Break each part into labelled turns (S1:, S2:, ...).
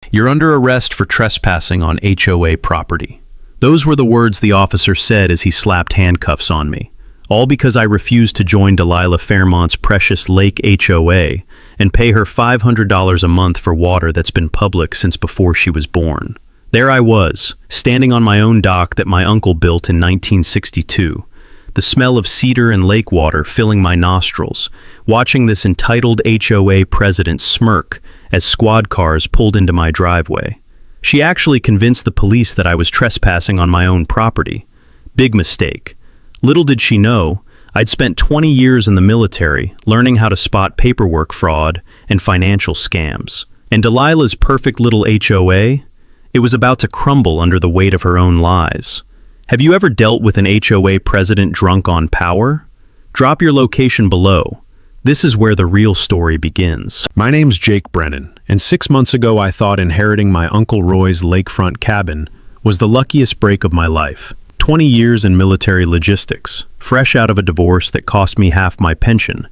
S1: You're under arrest for trespassing on HOA property. Those were the words the officer said as he slapped handcuffs on me, all because I refused to join Delilah Fairmont's precious Lake HOA and pay her $500 a month for water that's been public since before she was born. There I was, standing on my own dock that my uncle built in 1962, the smell of cedar and lake water filling my nostrils, watching this entitled HOA president smirk as squad cars pulled into my driveway. She actually convinced the police that I was trespassing on my own property. Big mistake. Little did she know, I'd spent 20 years in the military learning how to spot paperwork fraud and financial scams. And Delilah's perfect little HOA? It was about to crumble under the weight of her own lies. Have you ever dealt with an HOA president drunk on power? Drop your location below. This is where the real story begins.
S2: My name's Jake Brennan, and 6 months ago I thought inheriting my Uncle Roy's lakefront cabin was the luckiest break of my life. 20 years in military logistics, fresh out of a divorce that cost me half my pension.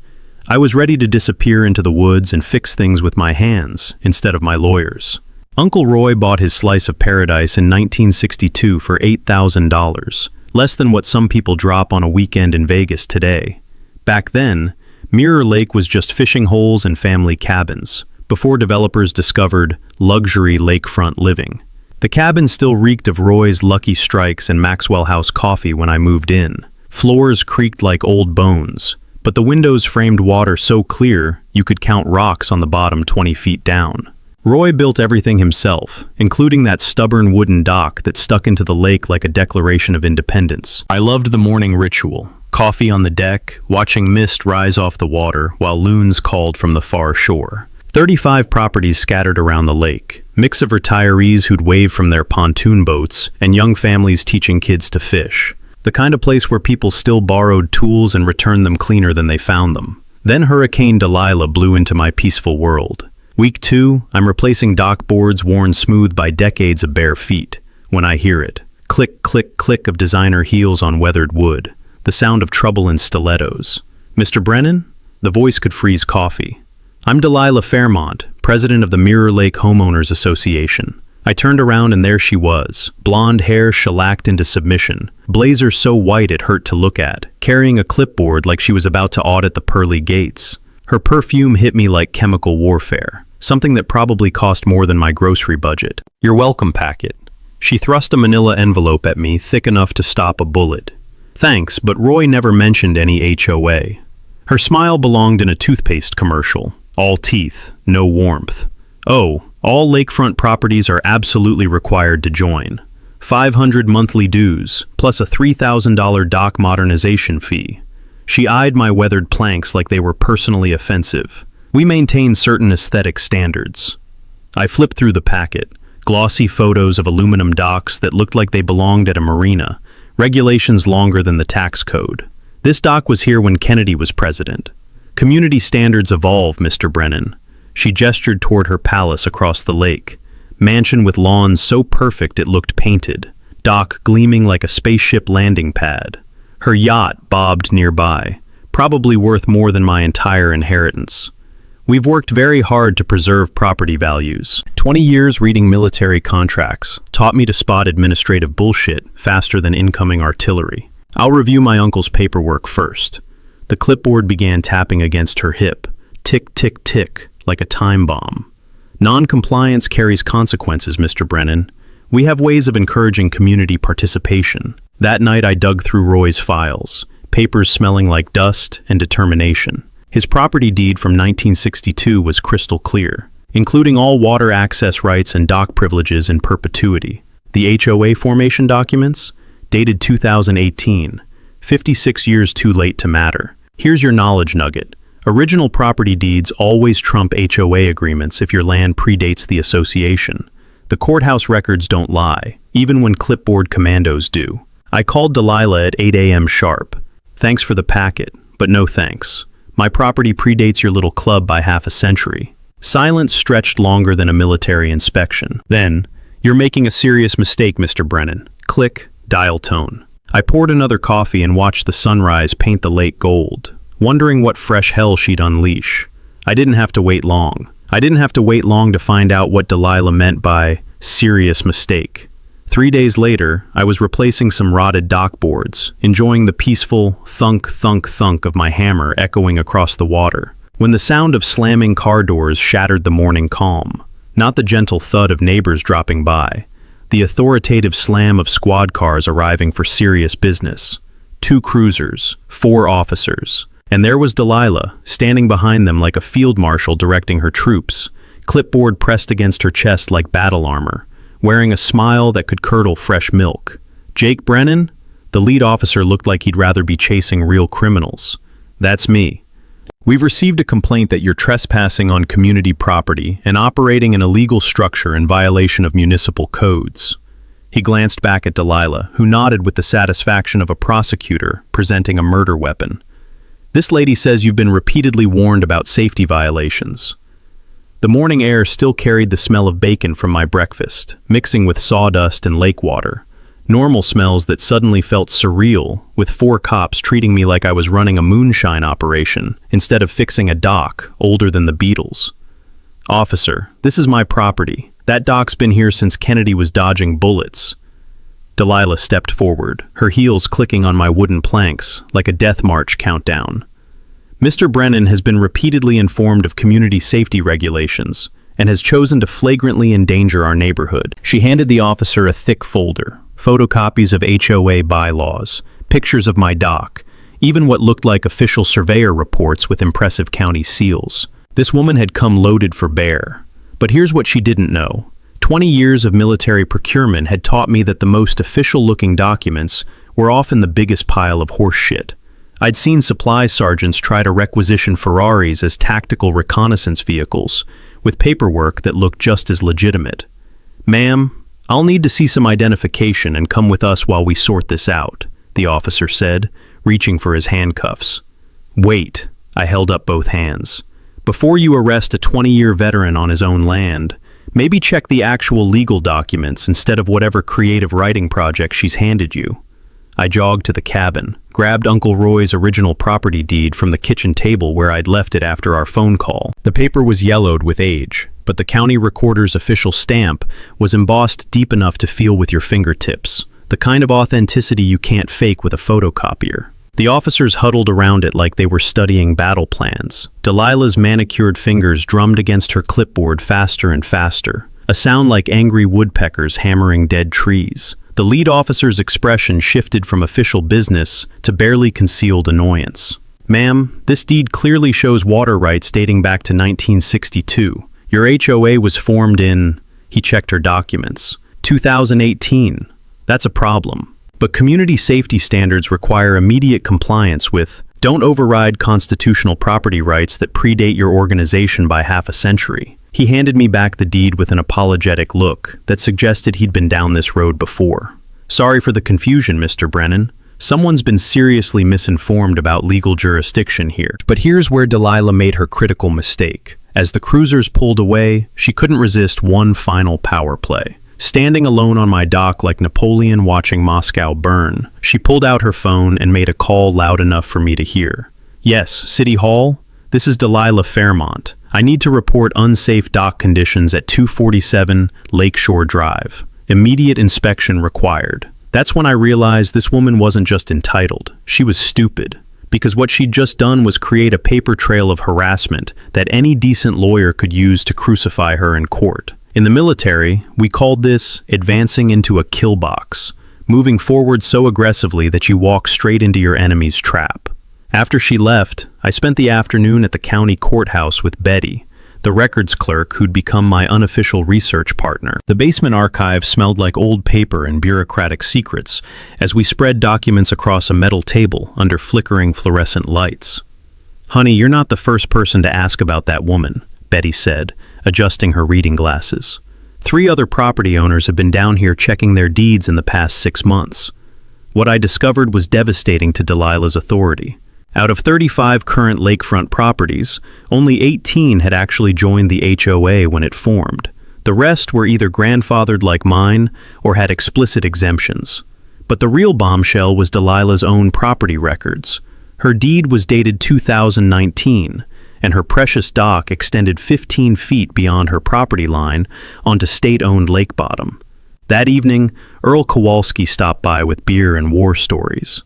S2: I was ready to disappear into the woods and fix things with my hands instead of my lawyers. Uncle Roy bought his slice of paradise in 1962 for $8,000, less than what some people drop on a weekend in Vegas today. Back then, Mirror Lake was just fishing holes and family cabins, before developers discovered luxury lakefront living. The cabin still reeked of Roy's Lucky Strikes and Maxwell House coffee when I moved in. Floors creaked like old bones, but the windows framed water so clear you could count rocks on the bottom 20 feet down. Roy built everything himself, including that stubborn wooden dock that stuck into the lake like a Declaration of Independence. I loved the morning ritual. Coffee on the deck, watching mist rise off the water while loons called from the far shore. 35 properties scattered around the lake, mix of retirees who'd wave from their pontoon boats and young families teaching kids to fish. The kind of place where people still borrowed tools and returned them cleaner than they found them. Then Hurricane Delilah blew into my peaceful world. Week 2, I'm replacing dock boards worn smooth by decades of bare feet. When I hear it, click, click, click of designer heels on weathered wood, the sound of trouble in stilettos. Mr. Brennan? The voice could freeze coffee. I'm Delilah Fairmont, president of the Mirror Lake Homeowners Association. I turned around and there she was, blonde hair shellacked into submission, blazer so white it hurt to look at, carrying a clipboard like she was about to audit the pearly gates. Her perfume hit me like chemical warfare, something that probably cost more than my grocery budget. Your welcome packet. She thrust a manila envelope at me thick enough to stop a bullet. Thanks, but Roy never mentioned any HOA. Her smile belonged in a toothpaste commercial. All teeth, no warmth. Oh, all lakefront properties are absolutely required to join. 500 monthly dues, plus a $3,000 dock modernization fee. She eyed my weathered planks like they were personally offensive. We maintain certain aesthetic standards. I flipped through the packet, glossy photos of aluminum docks that looked like they belonged at a marina, regulations longer than the tax code. This dock was here when Kennedy was president. Community standards evolve, Mr. Brennan. She gestured toward her palace across the lake. Mansion with lawns so perfect it looked painted. Dock gleaming like a spaceship landing pad. Her yacht bobbed nearby, probably worth more than my entire inheritance. We've worked very hard to preserve property values. 20 years reading military contracts taught me to spot administrative bullshit faster than incoming artillery. I'll review my uncle's paperwork first. The clipboard began tapping against her hip. Tick, tick, tick, like a time bomb. Non-compliance carries consequences, Mr. Brennan. We have ways of encouraging community participation. That night I dug through Roy's files, papers smelling like dust and determination. His property deed from 1962 was crystal clear, including all water access rights and dock privileges in perpetuity. The HOA formation documents? Dated 2018. 56 years too late to matter. Here's your knowledge nugget. Original property deeds always trump HOA agreements if your land predates the association. The courthouse records don't lie, even when clipboard commandos do. I called Delilah at 8 a.m. sharp. Thanks for the packet, but no thanks. My property predates your little club by half a century. Silence stretched longer than a military inspection. Then, you're making a serious mistake, Mr. Brennan. Click, dial tone. I poured another coffee and watched the sunrise paint the lake gold, wondering what fresh hell she'd unleash. I didn't have to wait long.
S1: I didn't have to wait long to find out what Delilah meant by serious mistake. 3 days later, I was replacing some rotted dock boards, enjoying the peaceful thunk, thunk, thunk of my hammer echoing across the water, when the sound of slamming car doors shattered the morning calm. Not the gentle thud of neighbors dropping by, the authoritative slam of squad cars arriving for serious business. 2 cruisers, 4 officers, and there was Delilah, standing behind them like a field marshal directing her troops, clipboard pressed against her chest like battle armor, wearing a smile that could curdle fresh milk. Jake Brennan? The lead officer looked like he'd rather be chasing real criminals. That's me. We've received a complaint that you're trespassing on community property and operating an illegal structure in violation of municipal codes. He glanced back at Delilah, who nodded with the satisfaction of a prosecutor presenting a murder weapon. This lady says you've been repeatedly warned about safety violations. The morning air still carried the smell of bacon from my breakfast, mixing with sawdust and lake water. Normal smells that suddenly felt surreal, with 4 cops treating me like I was running a moonshine operation instead of fixing a dock older than the Beatles. Officer, this is my property. That dock's been here since Kennedy was dodging bullets. Delilah stepped forward, her heels clicking on my wooden planks like a death march countdown. Mr. Brennan has been repeatedly informed of community safety regulations and has chosen to flagrantly endanger our neighborhood. She handed the officer a thick folder, photocopies of HOA bylaws, pictures of my dock, even what looked like official surveyor reports with impressive county seals. This woman had come loaded for bear. But here's what she didn't know. 20 years of military procurement had taught me that the most official-looking documents were often the biggest pile of horse shit. I'd seen supply sergeants try to requisition Ferraris as tactical reconnaissance vehicles, with paperwork that looked just as legitimate. Ma'am, I'll need to see some identification and come with us while we sort this out, the officer said, reaching for his handcuffs. Wait, I held up both hands. Before you arrest a 20-year veteran on his own land, maybe check the actual legal documents instead of whatever creative writing project she's handed you. I jogged to the cabin, grabbed Uncle Roy's original property deed from the kitchen table where I'd left it after our phone call. The paper was yellowed with age, but the county recorder's official stamp was embossed deep enough to feel with your fingertips, the kind of authenticity you can't fake with a photocopier. The officers huddled around it like they were studying battle plans. Delilah's manicured fingers drummed against her clipboard faster and faster, a sound like angry woodpeckers hammering dead trees. The lead officer's expression shifted from official business to barely concealed annoyance. Ma'am, this deed clearly shows water rights dating back to 1962. Your HOA was formed in, he checked her documents, 2018. That's a problem. But community safety standards require immediate compliance with, don't override constitutional property rights that predate your organization by half a century. He handed me back the deed with an apologetic look that suggested he'd been down this road before. Sorry for the confusion, Mr. Brennan. Someone's been seriously misinformed about legal jurisdiction here. But here's where Delilah made her critical mistake. As the cruisers pulled away, she couldn't resist one final power play. Standing alone on my dock like Napoleon watching Moscow burn, she pulled out her phone and made a call loud enough for me to hear. Yes, City Hall? This is Delilah Fairmont. I need to report unsafe dock conditions at 247 Lakeshore Drive. Immediate inspection required. That's when I realized this woman wasn't just entitled, she was stupid. Because what she'd just done was create a paper trail of harassment that any decent lawyer could use to crucify her in court. In the military, we called this advancing into a kill box, moving forward so aggressively that you walk straight into your enemy's trap. After she left, I spent the afternoon at the county courthouse with Betty, the records clerk who'd become my unofficial research partner. The basement archive smelled like old paper and bureaucratic secrets as we spread documents across a metal table under flickering fluorescent lights. Honey, you're not the first person to ask about that woman, Betty said, adjusting her reading glasses. 3 other property owners have been down here checking their deeds in the past 6 months. What I discovered was devastating to Delilah's authority. Out of 35 current lakefront properties, only 18 had actually joined the HOA when it formed. The rest were either grandfathered like mine or had explicit exemptions. But the real bombshell was Delilah's own property records. Her deed was dated 2019, and her precious dock extended 15 feet beyond her property line onto state-owned lake bottom. That evening, Earl Kowalski stopped by with beer and war stories.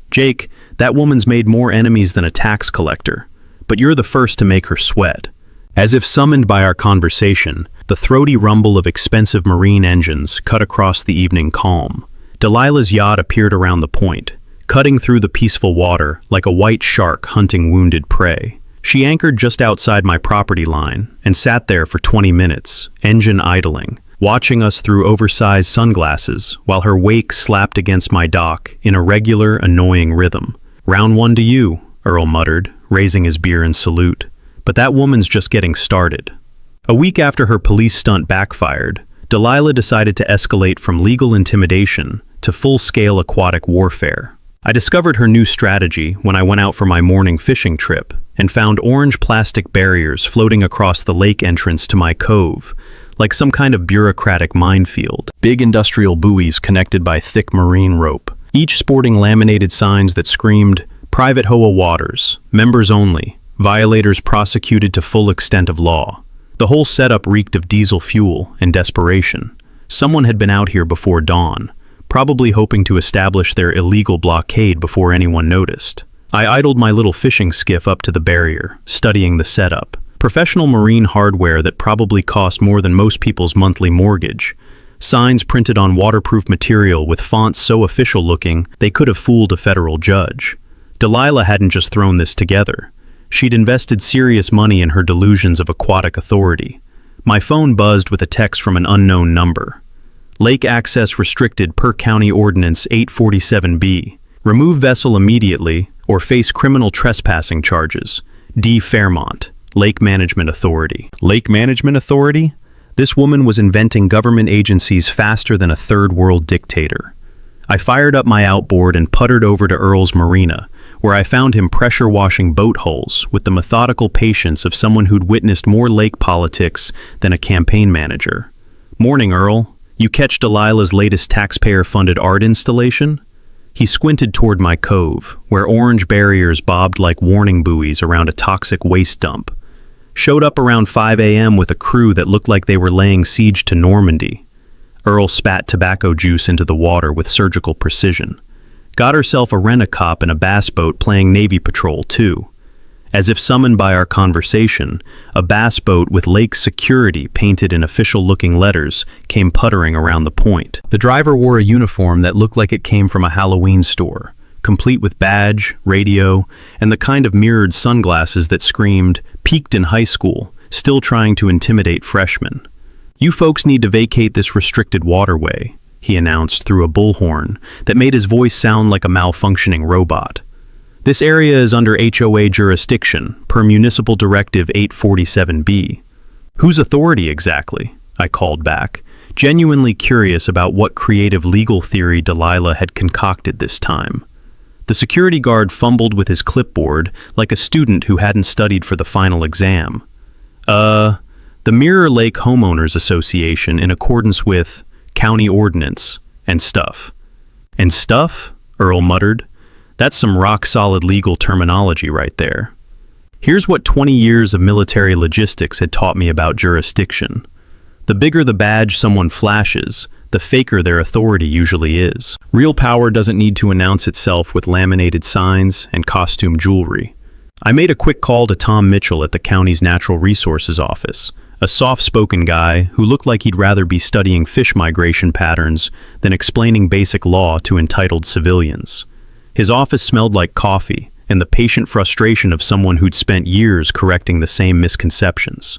S1: "Jake, that woman's made more enemies than a tax collector, but you're the first to make her sweat." As if summoned by our conversation, the throaty rumble of expensive marine engines cut across the evening calm. Delilah's yacht appeared around the point, cutting through the peaceful water like a white shark hunting wounded prey. She anchored just outside my property line and sat there for 20 minutes, engine idling, watching us through oversized sunglasses while her wake slapped against my dock in a regular, annoying rhythm. "Round one to you," Earl muttered, raising his beer in salute. "But that woman's just getting started." A week after her police stunt backfired, Delilah decided to escalate from legal intimidation to full-scale aquatic warfare. I discovered her new strategy when I went out for my morning fishing trip and found orange plastic barriers floating across the lake entrance to my cove, like some kind of bureaucratic minefield. Big industrial buoys connected by thick marine rope, each sporting laminated signs that screamed, "Private HOA waters, members only, violators prosecuted to full extent of law." The whole setup reeked of diesel fuel and desperation. Someone had been out here before dawn, probably hoping to establish their illegal blockade before anyone noticed. I idled my little fishing skiff up to the barrier, studying the setup. Professional marine hardware that probably cost more than most people's monthly mortgage. Signs printed on waterproof material with fonts so official-looking they could have fooled a federal judge. Delilah hadn't just thrown this together. She'd invested serious money in her delusions of aquatic authority. My phone buzzed with a text from an unknown number. "Lake access restricted per County Ordinance 847B. Remove vessel immediately or face criminal trespassing charges. D. Fairmont, Lake Management Authority." Lake Management Authority? This woman was inventing government agencies faster than a third-world dictator. I fired up my outboard and puttered over to Earl's marina, where I found him pressure-washing boat hulls with the methodical patience of someone who'd witnessed more lake politics than a campaign manager. "Morning, Earl. You catch Delilah's latest taxpayer-funded art installation?" He squinted toward my cove, where orange barriers bobbed like warning buoys around a toxic waste dump. "Showed up around 5 a.m. with a crew that looked like they were laying siege to Normandy." Earl spat tobacco juice into the water with surgical precision. "Got herself a rent-a-cop and a bass boat playing Navy Patrol, too." As if summoned by our conversation, a bass boat with lake security painted in official-looking letters came puttering around the point. The driver wore a uniform that looked like it came from a Halloween store, complete with badge, radio, and the kind of mirrored sunglasses that screamed, "Peaked in high school, still trying to intimidate freshmen." "You folks need to vacate this restricted waterway," he announced through a bullhorn that made his voice sound like a malfunctioning robot. "This area is under HOA jurisdiction, per Municipal Directive 847B. "Whose authority exactly?" I called back, genuinely curious about what creative legal theory Delilah had concocted this time. The security guard fumbled with his clipboard like a student who hadn't studied for the final exam. The Mirror Lake Homeowners Association in accordance with county ordinance and stuff." "And stuff?" Earl muttered. "That's some rock-solid legal terminology right there." Here's what 20 years of military logistics had taught me about jurisdiction. The bigger the badge someone flashes, the faker their authority usually is. Real power doesn't need to announce itself with laminated signs and costume jewelry. I made a quick call to Tom Mitchell at the county's Natural Resources office, a soft-spoken guy who looked like he'd rather be studying fish migration patterns than explaining basic law to entitled civilians. His office smelled like coffee and the patient frustration of someone who'd spent years correcting the same misconceptions.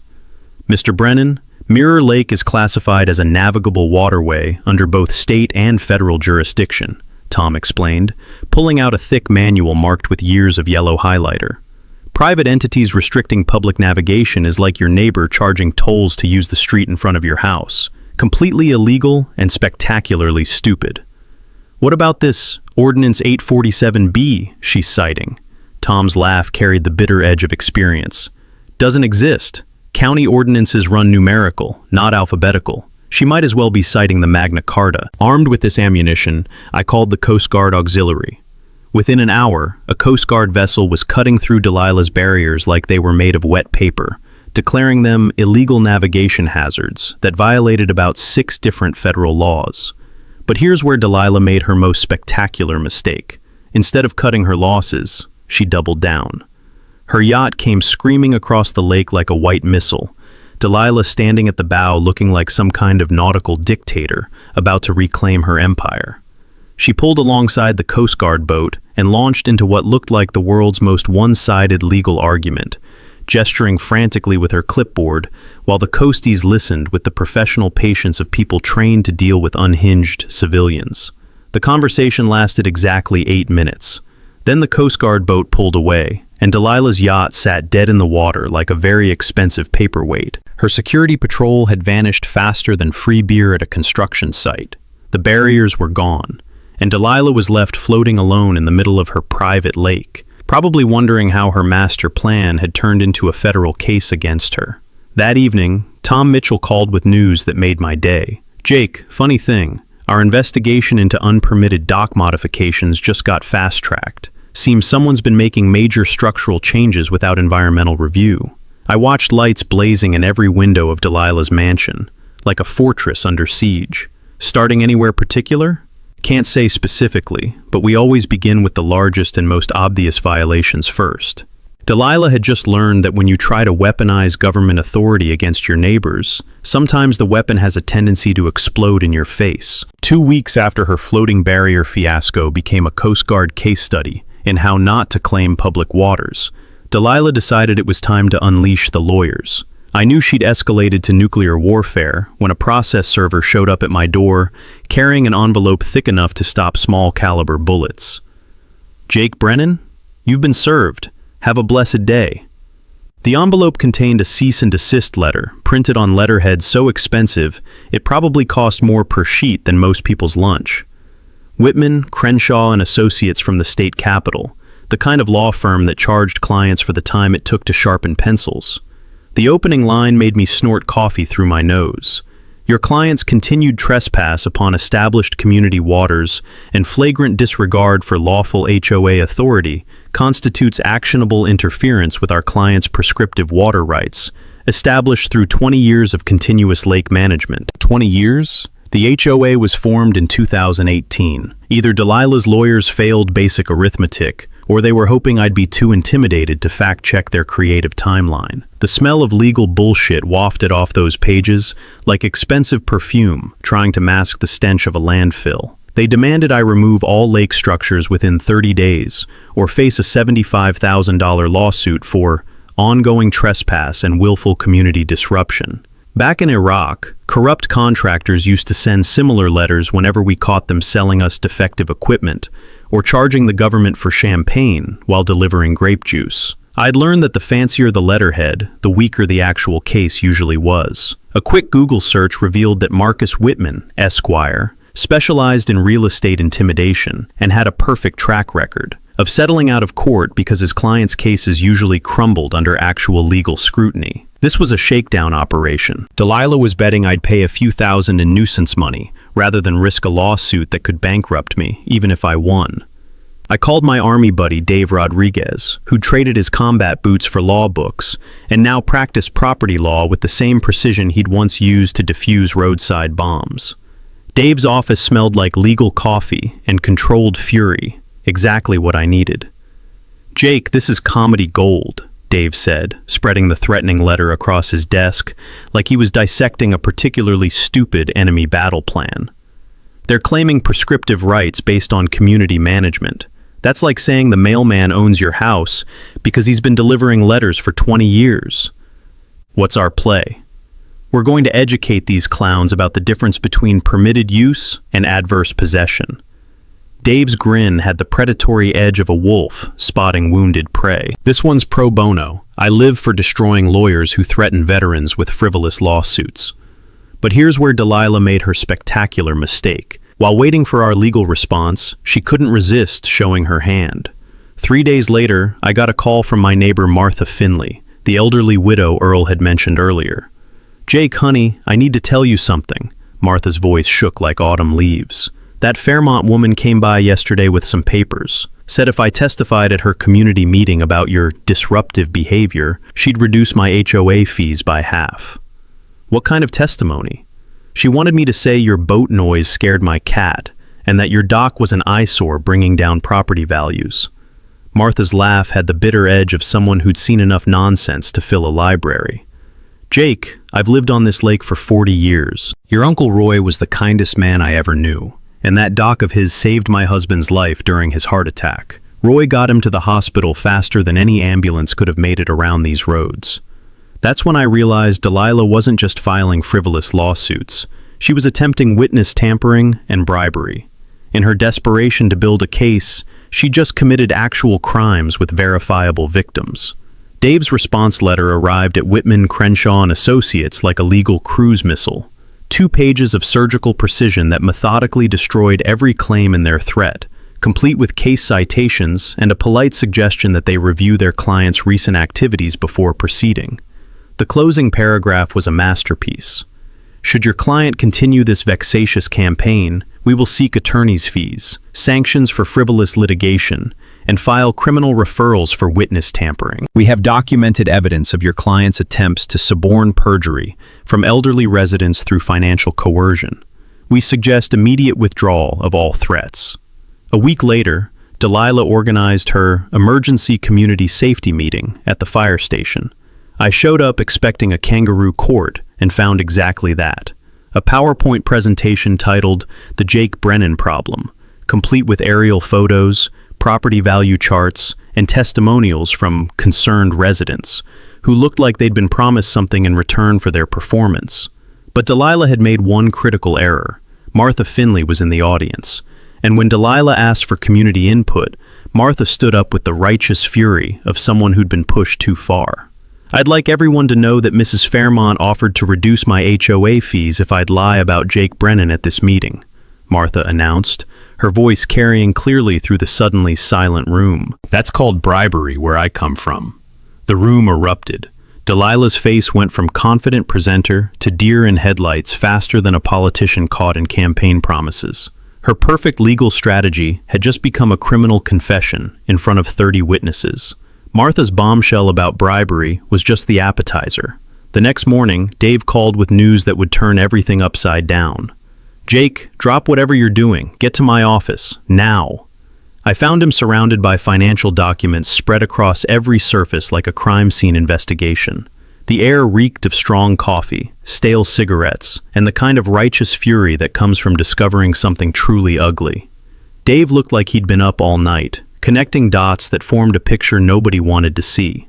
S1: "Mr. Brennan, Mirror Lake is classified as a navigable waterway under both state and federal jurisdiction," Tom explained, pulling out a thick manual marked with years of yellow highlighter. "Private entities restricting public navigation is like your neighbor charging tolls to use the street in front of your house. Completely illegal and spectacularly stupid." "What about this Ordinance 847B she's citing?" Tom's laugh carried the bitter edge of experience. "Doesn't exist. County ordinances run numerical, not alphabetical. She might as well be citing the Magna Carta." Armed with this ammunition, I called the Coast Guard Auxiliary. Within an hour, a Coast Guard vessel was cutting through Delilah's barriers like they were made of wet paper, declaring them illegal navigation hazards that violated about 6 different federal laws. But here's where Delilah made her most spectacular mistake. Instead of cutting her losses, she doubled down. Her yacht came screaming across the lake like a white missile, Delilah standing at the bow looking like some kind of nautical dictator about to reclaim her empire. She pulled alongside the Coast Guard boat and launched into what looked like the world's most one-sided legal argument, gesturing frantically with her clipboard while the coasties listened with the professional patience of people trained to deal with unhinged civilians. The conversation lasted exactly 8 minutes. Then the Coast Guard boat pulled away, and Delilah's yacht sat dead in the water like a very expensive paperweight. Her security patrol had vanished faster than free beer at a construction site. The barriers were gone, and Delilah was left floating alone in the middle of her private lake, probably wondering how her master plan had turned into a federal case against her. That evening, Tom Mitchell called with news that made my day. "Jake, funny thing, our investigation into unpermitted dock modifications just got fast-tracked. Seems someone's been making major structural changes without environmental review." I watched lights blazing in every window of Delilah's mansion, like a fortress under siege. Starting anywhere particular? Can't say specifically, but we always begin with the largest and most obvious violations first. Delilah had just learned that when you try to weaponize government authority against your neighbors, sometimes the weapon has a tendency to explode in your face. 2 weeks after her floating barrier fiasco became a Coast Guard case study in how not to claim public waters, Delilah decided it was time to unleash the lawyers. I knew she'd escalated to nuclear warfare when a process server showed up at my door, carrying an envelope thick enough to stop small-caliber bullets. "Jake Brennan, you've been served. Have a blessed day." The envelope contained a cease and desist letter, printed on letterhead so expensive it probably cost more per sheet than most people's lunch. Whitman, Crenshaw, and Associates from the state capitol, the kind of law firm that charged clients for the time it took to sharpen pencils. The opening line made me snort coffee through my nose. "Your client's continued trespass upon established community waters and flagrant disregard for lawful HOA authority constitutes actionable interference with our client's prescriptive water rights, established through 20 years of continuous lake management." 20 years? The HOA was formed in 2018. Either Delilah's lawyers failed basic arithmetic, or they were hoping I'd be too intimidated to fact-check their creative timeline. The smell of legal bullshit wafted off those pages like expensive perfume trying to mask the stench of a landfill. They demanded I remove all lake structures within 30 days or face a $75,000 lawsuit for ongoing trespass and willful community disruption. Back in Iraq, corrupt contractors used to send similar letters whenever we caught them selling us defective equipment or charging the government for champagne while delivering grape juice. I'd learned that the fancier the letterhead, the weaker the actual case usually was. A quick Google search revealed that Marcus Whitman, Esquire, specialized in real estate intimidation and had a perfect track record of settling out of court because his clients' cases usually crumbled under actual legal scrutiny. This was a shakedown operation. Delilah was betting I'd pay a few thousand in nuisance money rather than risk a lawsuit that could bankrupt me, even if I won. I called my army buddy Dave Rodriguez, who traded his combat boots for law books and now practiced property law with the same precision he'd once used to defuse roadside bombs. Dave's office smelled like legal coffee and controlled fury, exactly what I needed. "Jake, this is comedy gold," Dave said, spreading the threatening letter across his desk like he was dissecting a particularly stupid enemy battle plan. "They're claiming prescriptive rights based on community management. That's like saying the mailman owns your house because he's been delivering letters for 20 years. What's our play? We're going to educate these clowns about the difference between permitted use and adverse possession." Dave's grin had the predatory edge of a wolf spotting wounded prey. "This one's pro bono. I live for destroying lawyers who threaten veterans with frivolous lawsuits." But here's where Delilah made her spectacular mistake. While waiting for our legal response, she couldn't resist showing her hand. 3 days later, I got a call from my neighbor Martha Finley, the elderly widow Earl had mentioned earlier. "Jake, honey, I need to tell you something." Martha's voice shook like autumn leaves. "That Fairmont woman came by yesterday with some papers. Said if I testified at her community meeting about your disruptive behavior, she'd reduce my HOA fees by half. What kind of testimony? She wanted me to say your boat noise scared my cat, and that your dock was an eyesore bringing down property values. Martha's laugh had the bitter edge of someone who'd seen enough nonsense to fill a library. Jake, I've lived on this lake for 40 years. Your Uncle Roy was the kindest man I ever knew, and that dock of his saved my husband's life during his heart attack. Roy got him to the hospital faster than any ambulance could have made it around these roads. That's when I realized Delilah wasn't just filing frivolous lawsuits. She was attempting witness tampering and bribery. In her desperation to build a case, she just committed actual crimes with verifiable victims. Dave's response letter arrived at Whitman, Crenshaw & Associates like a legal cruise missile. 2 pages of surgical precision that methodically destroyed every claim in their threat, complete with case citations and a polite suggestion that they review their client's recent activities before proceeding. The closing paragraph was a masterpiece. Should your client continue this vexatious campaign, we will seek attorney's fees, sanctions for frivolous litigation, and file criminal referrals for witness tampering. We have documented evidence of your client's attempts to suborn perjury from elderly residents through financial coercion. We suggest immediate withdrawal of all threats. A week later, Delilah organized her emergency community safety meeting at the fire station. I showed up expecting a kangaroo court and found exactly that. A PowerPoint presentation titled The Jake Brennan Problem, complete with aerial photos, property value charts, and testimonials from concerned residents who looked like they'd been promised something in return for their performance. But Delilah had made one critical error. Martha Finley was in the audience, and when Delilah asked for community input, Martha stood up with the righteous fury of someone who'd been pushed too far. I'd like everyone to know that Mrs. Fairmont offered to reduce my HOA fees if I'd lie about Jake Brennan at this meeting, Martha announced, her voice carrying clearly through the suddenly silent room. That's called bribery where I come from. The room erupted. Delilah's face went from confident presenter to deer in headlights faster than a politician caught in campaign promises. Her perfect legal strategy had just become a criminal confession in front of 30 witnesses. Martha's bombshell about bribery was just the appetizer. The next morning, Dave called with news that would turn everything upside down. Jake, drop whatever you're doing. Get to my office. Now. I found him surrounded by financial documents spread across every surface like a crime scene investigation. The air reeked of strong coffee, stale cigarettes, and the kind of righteous fury that comes from discovering something truly ugly. Dave looked like he'd been up all night, connecting dots that formed a picture nobody wanted to see.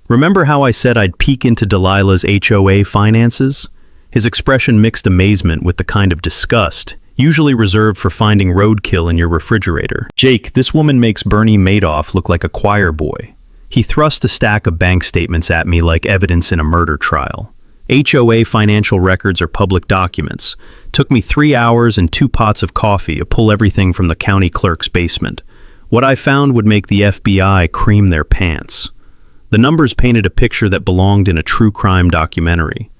S1: Remember how I said I'd peek into Delilah's HOA finances? His expression mixed amazement with the kind of disgust usually reserved for finding roadkill in your refrigerator. Jake, this woman makes Bernie Madoff look like a choir boy. He thrust a stack of bank statements at me like evidence in a murder trial. HOA financial records are public documents. Took me 3 hours and 2 pots of coffee to pull everything from the county clerk's basement. What I found would make the FBI cream their pants. The numbers painted a picture that belonged in a true crime documentary.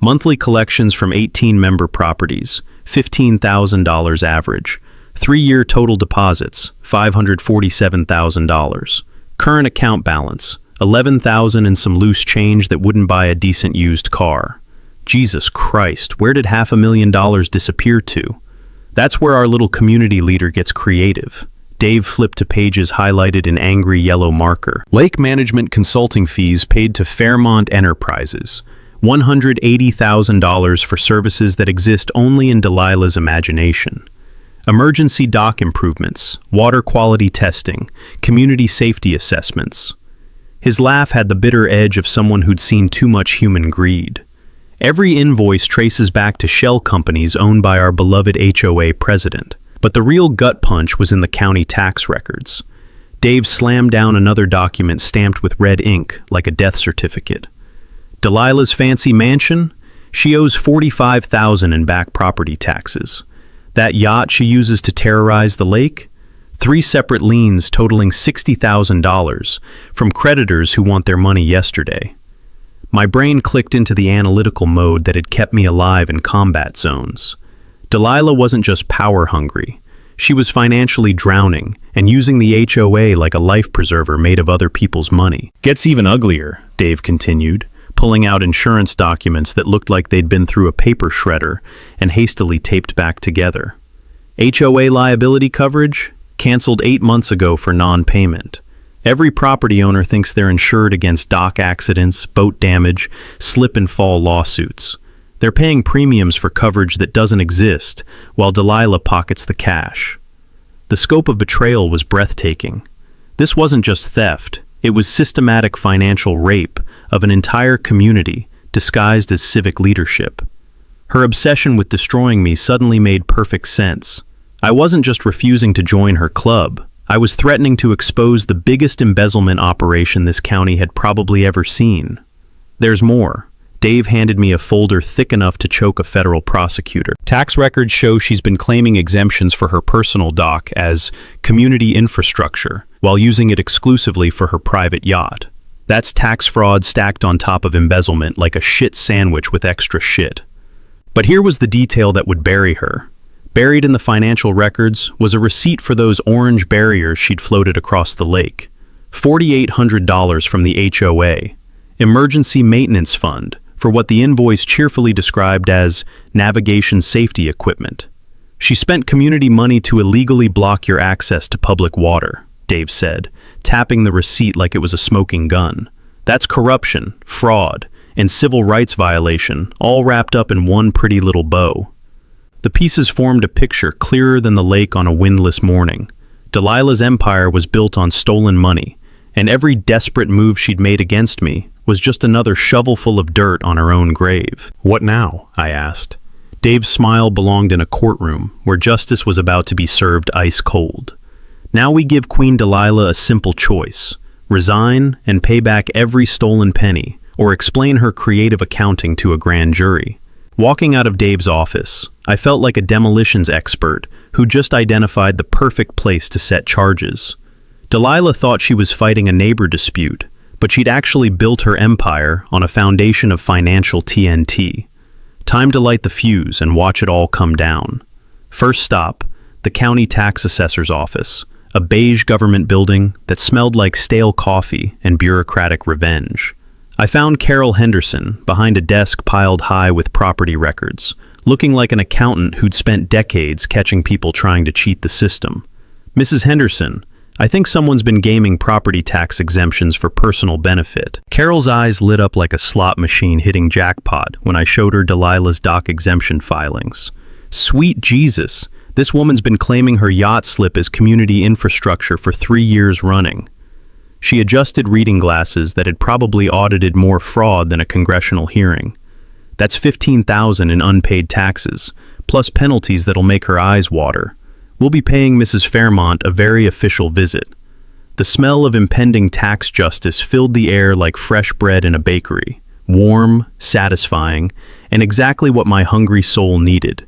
S1: Monthly collections from 18 member properties, $15,000 average. 3-year total deposits, $547,000. Current account balance, $11,000 and some loose change that wouldn't buy a decent used car. Jesus Christ, where did $500,000 disappear to? That's where our little community leader gets creative. Dave flipped to pages highlighted in angry yellow marker. Lake management consulting fees paid to Fairmont Enterprises. $180,000 for services that exist only in Delilah's imagination. Emergency dock improvements, water quality testing, community safety assessments. His laugh had the bitter edge of someone who'd seen too much human greed. Every invoice traces back to shell companies owned by our beloved HOA president. But the real gut punch was in the county tax records. Dave slammed down another document stamped with red ink, like a death certificate. Delilah's fancy mansion? She owes $45,000 in back property taxes. That yacht she uses to terrorize the lake? 3 separate liens totaling $60,000 from creditors who want their money yesterday. My brain clicked into the analytical mode that had kept me alive in combat zones. Delilah wasn't just power hungry. She was financially drowning and using the HOA like a life preserver made of other people's money.
S2: Gets even uglier, Dave continued,
S1: Pulling out insurance documents that looked like they'd been through a paper shredder and hastily taped back together. HOA liability coverage? Canceled 8 months ago for non-payment. Every property owner thinks they're insured against dock accidents, boat damage, slip and fall lawsuits. They're paying premiums for coverage that doesn't exist, while Delilah pockets the cash. The scope of betrayal was breathtaking. This wasn't just theft, it was systematic financial rape of an entire community disguised as civic leadership. Her obsession with destroying me suddenly made perfect sense. I wasn't just refusing to join her club, I was threatening to expose the biggest embezzlement operation this county had probably ever seen. There's more. Dave handed me a folder thick enough to choke a federal prosecutor. Tax records show she's been claiming exemptions for her personal dock as community infrastructure, while using it exclusively for her private yacht. That's tax fraud stacked on top of embezzlement like a shit sandwich with extra shit. But here was the detail that would bury her. Buried in the financial records was a receipt for those orange barriers she'd floated across the lake. $4,800 from the HOA, Emergency Maintenance Fund, for what the invoice cheerfully described as navigation safety equipment. She spent community money to illegally block your access to public water, Dave said, tapping the receipt like it was a smoking gun. That's corruption, fraud, and civil rights violation, all wrapped up in one pretty little bow. The pieces formed a picture clearer than the lake on a windless morning. Delilah's empire was built on stolen money, and every desperate move she'd made against me was just another shovelful of dirt on her own grave.
S2: What now? I asked.
S1: Dave's smile belonged in a courtroom where justice was about to be served ice cold. Now we give Queen Delilah a simple choice: resign and pay back every stolen penny, or explain her creative accounting to a grand jury. Walking out of Dave's office, I felt like a demolitions expert who just identified the perfect place to set charges. Delilah thought she was fighting a neighbor dispute, but she'd actually built her empire on a foundation of financial TNT. Time to light the fuse and watch it all come down. First stop, the county tax assessor's office, a beige government building that smelled like stale coffee and bureaucratic revenge. I found Carol Henderson behind a desk piled high with property records, looking like an accountant who'd spent decades catching people trying to cheat the system. "Mrs. Henderson, I think someone's been gaming property tax exemptions for personal benefit." Carol's eyes lit up like a slot machine hitting jackpot when I showed her Delilah's dock exemption filings. Sweet Jesus, this woman's been claiming her yacht slip as community infrastructure for 3 years running. She adjusted reading glasses that had probably audited more fraud than a congressional hearing. That's $15,000 in unpaid taxes, plus penalties that'll make her eyes water. We'll be paying Mrs. Fairmont a very official visit. The smell of impending tax justice filled the air like fresh bread in a bakery, warm, satisfying, and exactly what my hungry soul needed.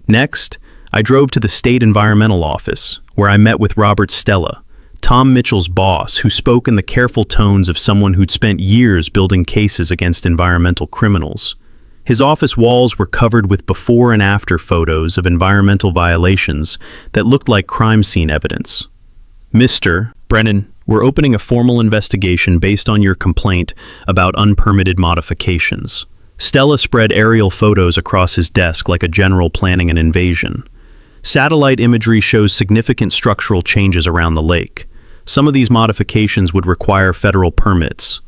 S1: Next, I drove to the state environmental office, where I met with Robert Stella, Tom Mitchell's boss, who spoke in the careful tones of someone who'd spent years building cases against environmental criminals. His office walls were covered with before and after photos of environmental violations that looked like crime scene evidence. "Mr. Brennan, we're opening a formal investigation based on your complaint about unpermitted modifications." Stella spread aerial photos across his desk like a general planning an invasion. Satellite imagery shows significant structural changes around the lake. Some of these modifications would require federal permits.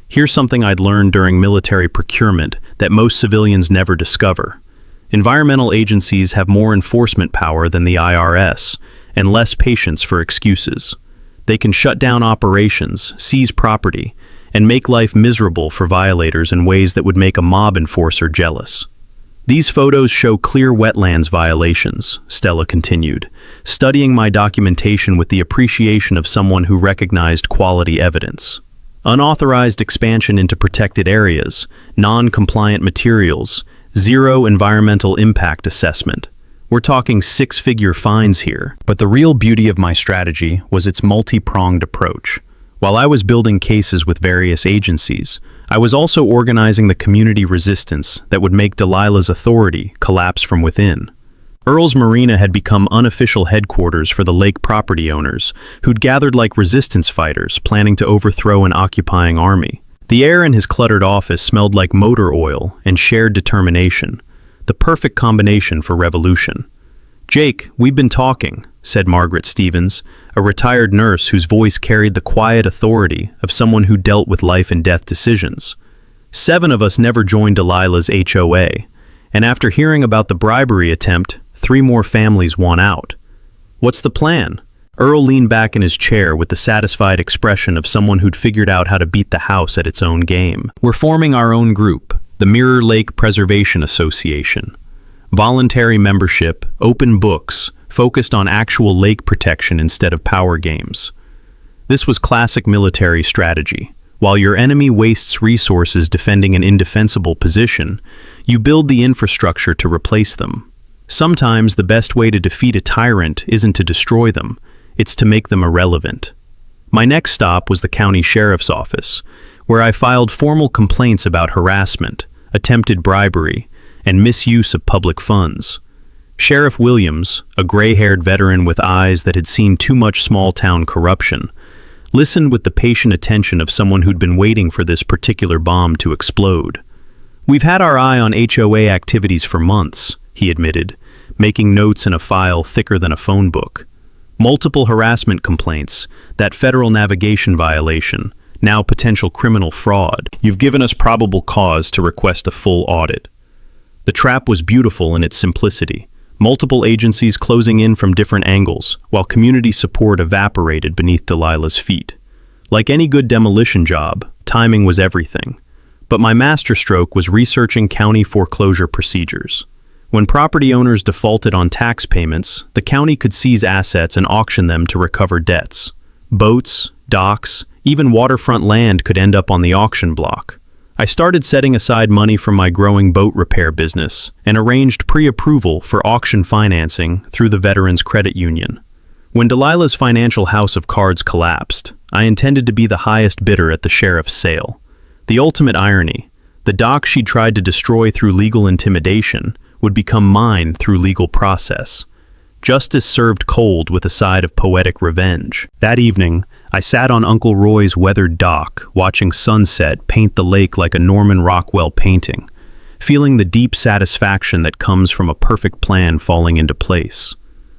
S1: Here's something I'd learned during military procurement that most civilians never discover. Environmental agencies have more enforcement power than the IRS and less patience for excuses. They can shut down operations, seize property, and make life miserable for violators in ways that would make a mob enforcer jealous. "These photos show clear wetlands violations," Stella continued, studying my documentation with the appreciation of someone who recognized quality evidence. "Unauthorized expansion into protected areas, non-compliant materials, zero environmental impact assessment. We're talking six-figure fines here." But the real beauty of my strategy was its multi-pronged approach. While I was building cases with various agencies, I was also organizing the community resistance that would make Delilah's authority collapse from within. Earl's Marina had become unofficial headquarters for the lake property owners, who'd gathered like resistance fighters, planning to overthrow an occupying army. The air in his cluttered office smelled like motor oil and shared determination, the perfect combination for revolution. "Jake, we've been talking," said Margaret Stevens, a retired nurse whose voice carried the quiet authority of someone who dealt with life and death decisions. "7 of us never joined Delilah's HOA, and after hearing about the bribery attempt, 3 more families won out. What's the plan?" Earl leaned back in his chair with the satisfied expression of someone who'd figured out how to beat the house at its own game. "We're forming our own group, the Mirror Lake Preservation Association. Voluntary membership, open books, focused on actual lake protection instead of power games." This was classic military strategy. While your enemy wastes resources defending an indefensible position, you build the infrastructure to replace them. Sometimes the best way to defeat a tyrant isn't to destroy them, it's to make them irrelevant. My next stop was the county sheriff's office, where I filed formal complaints about harassment, attempted bribery, and misuse of public funds. Sheriff Williams, a gray-haired veteran with eyes that had seen too much small-town corruption, listened with the patient attention of someone who'd been waiting for this particular bomb to explode. "We've had our eye on HOA activities for months," he admitted, making notes in a file thicker than a phone book. "Multiple harassment complaints, that federal navigation violation, now potential criminal fraud. You've given us probable cause to request a full audit." The trap was beautiful in its simplicity. Multiple agencies closing in from different angles, while community support evaporated beneath Delilah's feet. Like any good demolition job, timing was everything. But my masterstroke was researching county foreclosure procedures. When property owners defaulted on tax payments, the county could seize assets and auction them to recover debts. Boats, docks, even waterfront land could end up on the auction block. I started setting aside money from my growing boat repair business and arranged pre-approval for auction financing through the Veterans Credit Union. When Delilah's financial house of cards collapsed, I intended to be the highest bidder at the sheriff's sale. The ultimate irony, the dock she'd tried to destroy through legal intimidation would become mine through legal process. Justice served cold with a side of poetic revenge. That evening, I sat on Uncle Roy's weathered dock, watching sunset paint the lake like a Norman Rockwell painting, feeling the deep satisfaction that comes from a perfect plan falling into place.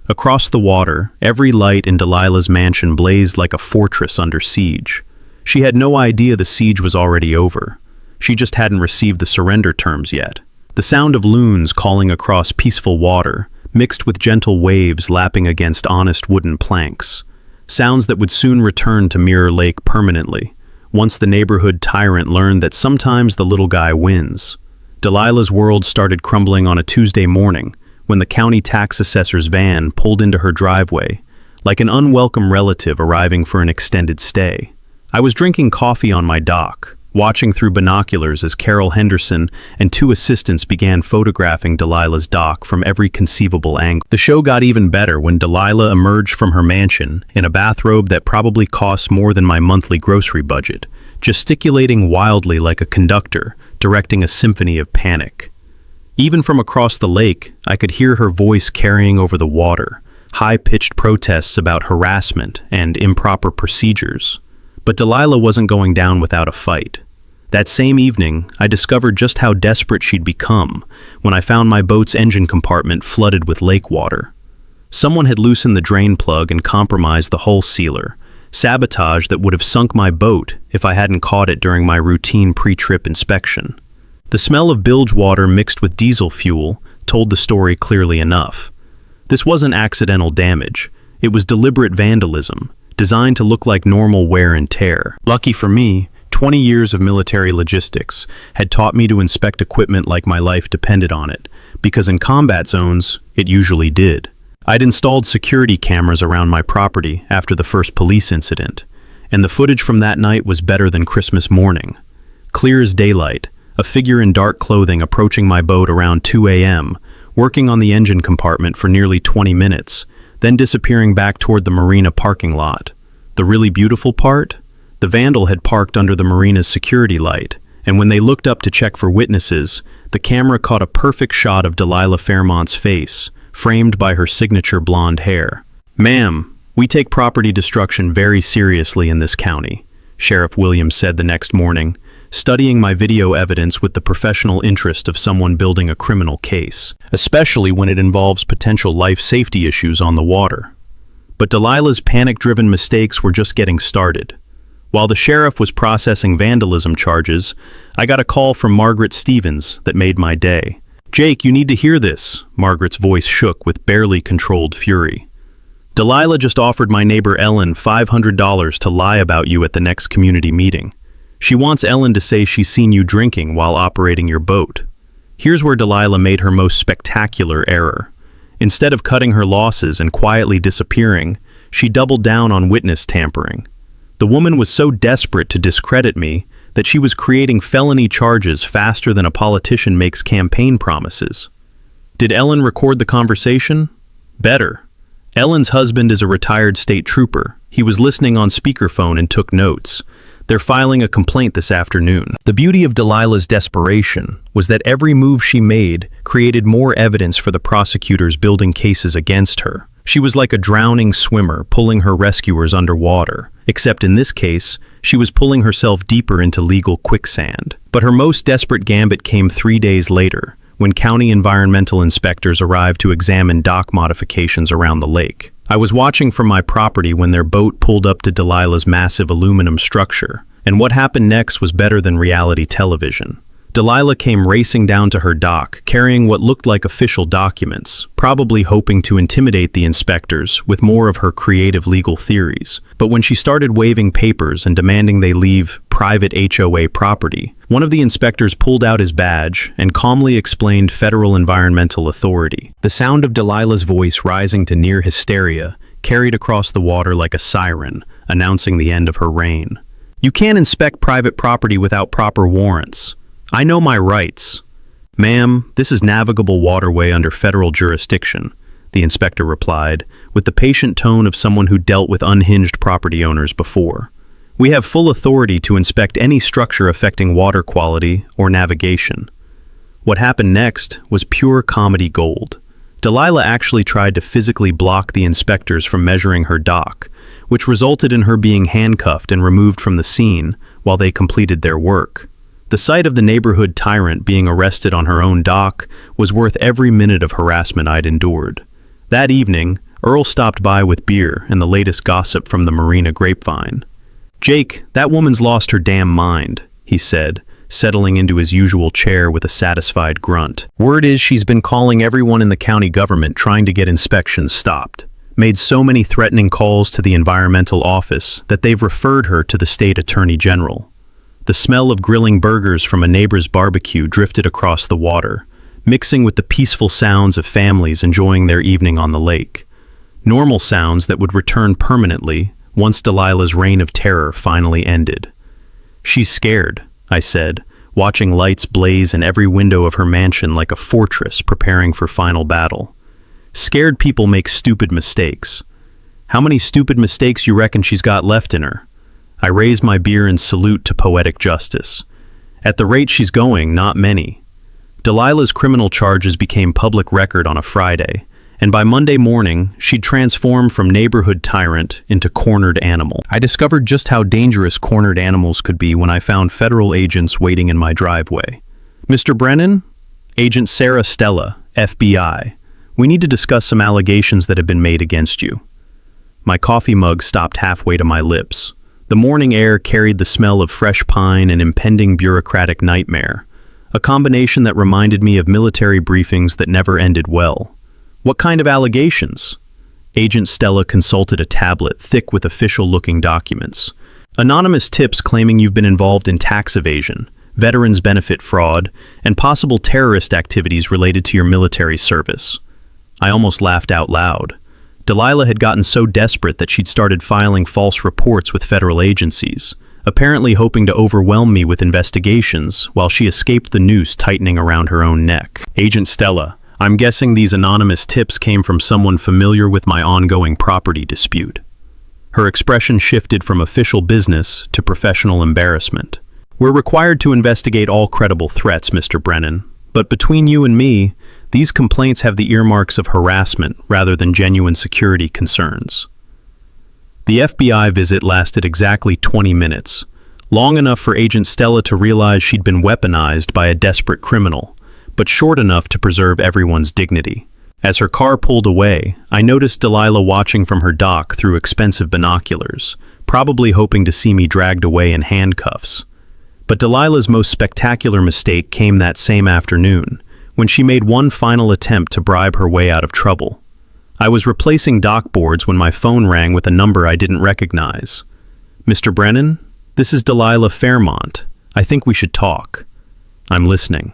S1: Across the water, every light in Delilah's mansion blazed like a fortress under siege. She had no idea the siege was already over. She just hadn't received the surrender terms yet. The sound of loons calling across peaceful water, mixed with gentle waves lapping against honest wooden planks. Sounds that would soon return to Mirror Lake permanently, once the neighborhood tyrant learned that sometimes the little guy wins. Delilah's world started crumbling on a Tuesday morning, when the county tax assessor's van pulled into her driveway, like an unwelcome relative arriving for an extended stay. I was drinking coffee on my dock, watching through binoculars as Carol Henderson and 2 assistants began photographing Delilah's dock from every conceivable angle. The show got even better when Delilah emerged from her mansion in a bathrobe that probably cost more than my monthly grocery budget, gesticulating wildly like a conductor, directing a symphony of panic. Even from across the lake, I could hear her voice carrying over the water, high-pitched protests about harassment and improper procedures. But Delilah wasn't going down without a fight. That same evening, I discovered just how desperate she'd become when I found my boat's engine compartment flooded with lake water. Someone had loosened the drain plug and compromised the hull sealer, sabotage that would have sunk my boat if I hadn't caught it during my routine pre-trip inspection. The smell of bilge water mixed with diesel fuel told the story clearly enough. This wasn't accidental damage, it was deliberate vandalism, designed to look like normal wear and tear. Lucky for me, 20 years of military logistics had taught me to inspect equipment like my life depended on it, because in combat zones, it usually did. I'd installed security cameras around my property after the first police incident, and the footage from that night was better than Christmas morning. Clear as daylight, a figure in dark clothing approaching my boat around 2 a.m., working on the engine compartment for nearly 20 minutes, then disappearing back toward the marina parking lot. The really beautiful part? The vandal had parked under the marina's security light, and when they looked up to check for witnesses, the camera caught a perfect shot of Delilah Fairmont's face, framed by her signature blonde hair. "Ma'am, we take property destruction very seriously in this county," Sheriff Williams said the next morning, studying my video evidence with the professional interest of someone building a criminal case, especially when it involves potential life safety issues on the water. But Delilah's panic-driven mistakes were just getting started. While the sheriff was processing vandalism charges, I got a call from Margaret Stevens that made my day. "Jake, you need to hear this." Margaret's voice shook with barely controlled fury. "Delilah just offered my neighbor Ellen $500 to lie about you at the next community meeting. She wants Ellen to say she's seen you drinking while operating your boat." Here's where Delilah made her most spectacular error. Instead of cutting her losses and quietly disappearing, she doubled down on witness tampering. The woman was so desperate to discredit me that she was creating felony charges faster than a politician makes campaign promises. Did Ellen record the conversation? Better. Ellen's husband is a retired state trooper. He was listening on speakerphone and took notes. They're filing a complaint this afternoon. The beauty of Delilah's desperation was that every move she made created more evidence for the prosecutors building cases against her. She was like a drowning swimmer pulling her rescuers underwater, except in this case, she was pulling herself deeper into legal quicksand. But her most desperate gambit came 3 days later, when county environmental inspectors arrived to examine dock modifications around the lake. I was watching from my property when their boat pulled up to Delilah's massive aluminum structure, and what happened next was better than reality television. Delilah came racing down to her dock, carrying what looked like official documents, probably hoping to intimidate the inspectors with more of her creative legal theories. But when she started waving papers and demanding they leave private HOA property, one of the inspectors pulled out his badge and calmly explained Federal Environmental Authority. The sound of Delilah's voice rising to near hysteria carried across the water like a siren, announcing the end of her reign. "You can't inspect private property without proper warrants. I know my rights." "Ma'am, this is navigable waterway under federal jurisdiction," the inspector replied, with the patient tone of someone who dealt with unhinged property owners before. "We have full authority to inspect any structure affecting water quality or navigation." What happened next was pure comedy gold. Delilah actually tried to physically block the inspectors from measuring her dock, which resulted in her being handcuffed and removed from the scene while they completed their work. The sight of the neighborhood tyrant being arrested on her own dock was worth every minute of harassment I'd endured. That evening, Earl stopped by with beer and the latest gossip from the Marina grapevine. "Jake, that woman's lost her damn mind," he said, settling into his usual chair with a satisfied grunt. "Word is she's been calling everyone in the county government trying to get inspections stopped. Made so many threatening calls to the environmental office that they've referred her to the state attorney general." The smell of grilling burgers from a neighbor's barbecue drifted across the water, mixing with the peaceful sounds of families enjoying their evening on the lake. Normal sounds that would return permanently once Delilah's reign of terror finally ended. "She's scared," I said, watching lights blaze in every window of her mansion like a fortress preparing for final battle. "Scared people make stupid mistakes. How many stupid mistakes you reckon she's got left in her?" I raised my beer in salute to poetic justice. "At the rate she's going, not many." Delilah's criminal charges became public record on a Friday, and by Monday morning, she'd transformed from neighborhood tyrant into cornered animal. I discovered just how dangerous cornered animals could be when I found federal agents waiting in my driveway. "Mr. Brennan? Agent Sarah Stella, FBI. We need to discuss some allegations that have been made against you." My coffee mug stopped halfway to my lips. The morning air carried the smell of fresh pine and impending bureaucratic nightmare, a combination that reminded me of military briefings that never ended well. "What kind of allegations?" Agent Stella consulted a tablet thick with official-looking documents. "Anonymous tips claiming you've been involved in tax evasion, veterans benefit fraud, and possible terrorist activities related to your military service." I almost laughed out loud. Delilah had gotten so desperate that she'd started filing false reports with federal agencies, apparently hoping to overwhelm me with investigations while she escaped the noose tightening around her own neck. "Agent Stella, I'm guessing these anonymous tips came from someone familiar with my ongoing property dispute." Her expression shifted from official business to professional embarrassment. "We're required to investigate all credible threats, Mr. Brennan, but between you and me, These complaints have the earmarks of harassment rather than genuine security concerns. The FBI visit lasted exactly 20 minutes, long enough for Agent Stella to realize she'd been weaponized by a desperate criminal, but short enough to preserve everyone's dignity. As her car pulled away, I noticed Delilah watching from her dock through expensive binoculars, probably hoping to see me dragged away in handcuffs. But Delilah's most spectacular mistake came that same afternoon, when she made one final attempt to bribe her way out of trouble. I was replacing dock boards when my phone rang with a number I didn't recognize. "Mr. Brennan, this is Delilah Fairmont. I think we should talk." "I'm listening."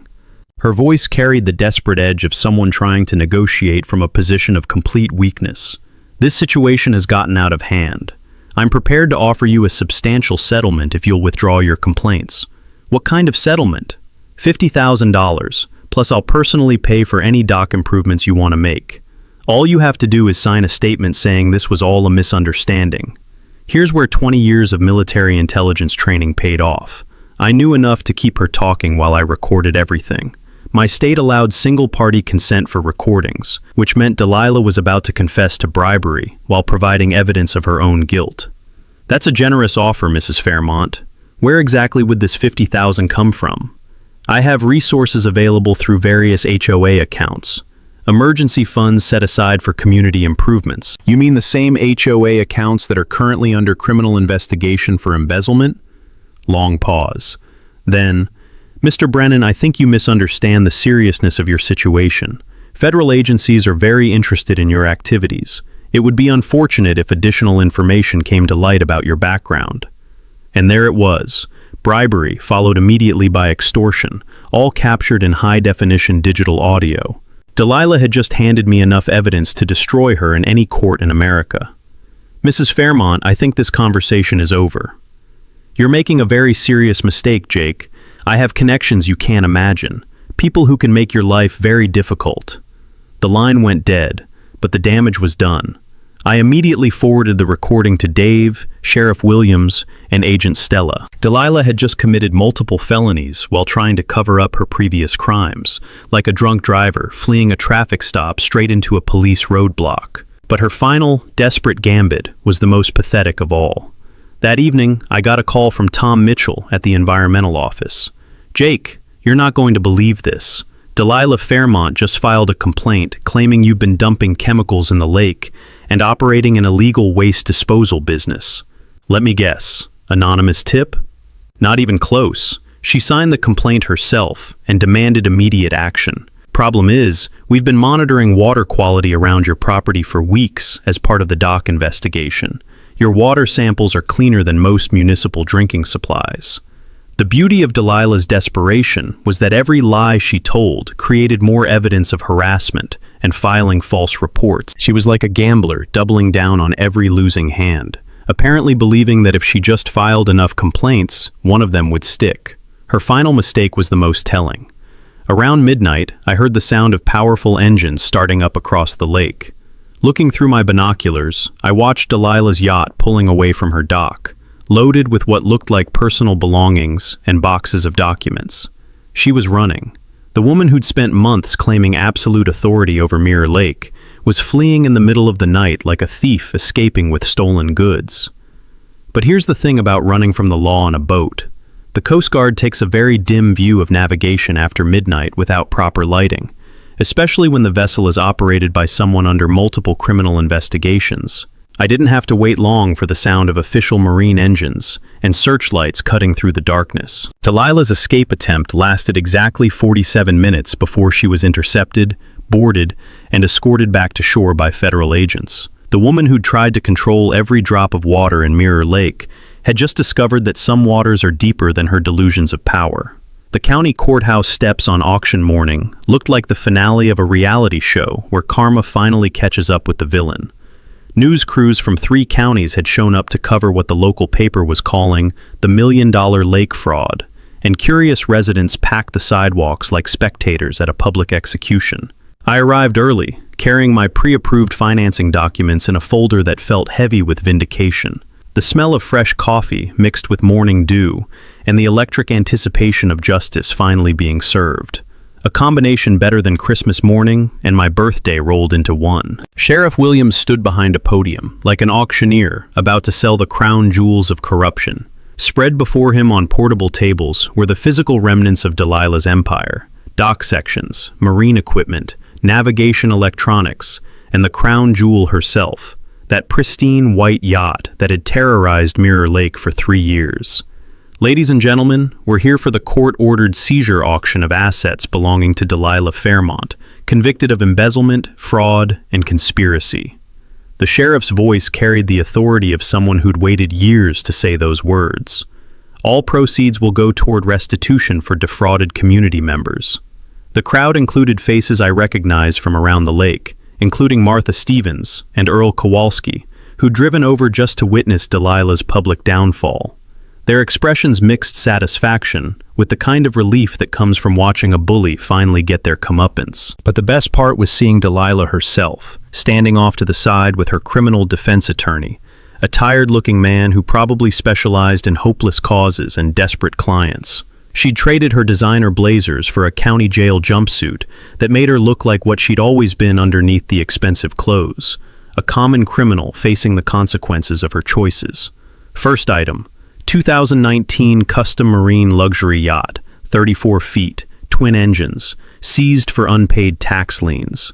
S1: Her voice carried the desperate edge of someone trying to negotiate from a position of complete weakness. "This situation has gotten out of hand. I'm prepared to offer you a substantial settlement if you'll withdraw your complaints." "What kind of settlement?" $50,000, plus I'll personally pay for any dock improvements you want to make. All you have to do is sign a statement saying this was all a misunderstanding. Here's where 20 years of military intelligence training paid off. I knew enough to keep her talking while I recorded everything. My state allowed single-party consent for recordings, which meant Delilah was about to confess to bribery while providing evidence of her own guilt. "That's a generous offer, Mrs. Fairmont. Where exactly would this $50,000 come from?" "I have resources available through various HOA accounts. Emergency funds set aside for community improvements." "You mean the same HOA accounts that are currently under criminal investigation for embezzlement?" Long pause. Then, "Mr. Brennan, I think you misunderstand the seriousness of your situation. Federal agencies are very interested in your activities. It would be unfortunate if additional information came to light about your background." And there it was. Bribery, followed immediately by extortion, all captured in high-definition digital audio. Delilah had just handed me enough evidence to destroy her in any court in America. "Mrs. Fairmont, I think this conversation is over." "You're making a very serious mistake, Jake. I have connections you can't imagine. People who can make your life very difficult." The line went dead, but the damage was done. I immediately forwarded the recording to Dave, Sheriff Williams, and Agent Stella. Delilah had just committed multiple felonies while trying to cover up her previous crimes, like a drunk driver fleeing a traffic stop straight into a police roadblock. But her final, desperate gambit was the most pathetic of all. That evening, I got a call from Tom Mitchell at the environmental office. "Jake, you're not going to believe this. Delilah Fairmont just filed a complaint claiming you've been dumping chemicals in the lake and operating an illegal waste disposal business." "Let me guess. Anonymous tip?" Not even close. She signed the complaint herself and demanded immediate action. "Problem is, we've been monitoring water quality around your property for weeks as part of the dock investigation. Your water samples are cleaner than most municipal drinking supplies." The beauty of Delilah's desperation was that every lie she told created more evidence of harassment and filing false reports. She was like a gambler, doubling down on every losing hand, apparently believing that if she just filed enough complaints, one of them would stick. Her final mistake was the most telling. Around midnight, I heard the sound of powerful engines starting up across the lake. Looking through my binoculars, I watched Delilah's yacht pulling away from her dock, loaded with what looked like personal belongings and boxes of documents. She was running. The woman who'd spent months claiming absolute authority over Mirror Lake was fleeing in the middle of the night like a thief escaping with stolen goods. But here's the thing about running from the law on a boat. The Coast Guard takes a very dim view of navigation after midnight without proper lighting, especially when the vessel is operated by someone under multiple criminal investigations. I didn't have to wait long for the sound of official marine engines and searchlights cutting through the darkness. Delilah's escape attempt lasted exactly 47 minutes before she was intercepted, boarded, and escorted back to shore by federal agents. The woman who'd tried to control every drop of water in Mirror Lake had just discovered that some waters are deeper than her delusions of power. The county courthouse steps on auction morning looked like the finale of a reality show where karma finally catches up with the villain. News crews from 3 counties had shown up to cover what the local paper was calling the $1 million lake fraud, and curious residents packed the sidewalks like spectators at a public execution. I arrived early, carrying my pre-approved financing documents in a folder that felt heavy with vindication. The smell of fresh coffee mixed with morning dew, and the electric anticipation of justice finally being served. A combination better than Christmas morning and my birthday rolled into one. Sheriff Williams stood behind a podium, like an auctioneer about to sell the crown jewels of corruption. Spread before him on portable tables were the physical remnants of Delilah's empire: dock sections, marine equipment, navigation electronics, and the crown jewel herself, that pristine white yacht that had terrorized Mirror Lake for 3 years. Ladies and gentlemen, we're here for the court-ordered seizure auction of assets belonging to Delilah Fairmont, convicted of embezzlement, fraud, and conspiracy. The sheriff's voice carried the authority of someone who'd waited years to say those words. All proceeds will go toward restitution for defrauded community members. The crowd included faces I recognized from around the lake, including Martha Stevens and Earl Kowalski, who'd driven over just to witness Delilah's public downfall. Their expressions mixed satisfaction with the kind of relief that comes from watching a bully finally get their comeuppance. But the best part was seeing Delilah herself, standing off to the side with her criminal defense attorney, a tired-looking man who probably specialized in hopeless causes and desperate clients. She'd traded her designer blazers for a county jail jumpsuit that made her look like what she'd always been underneath the expensive clothes, a common criminal facing the consequences of her choices. First item: 2019 custom marine luxury yacht, 34 feet, twin engines, seized for unpaid tax liens.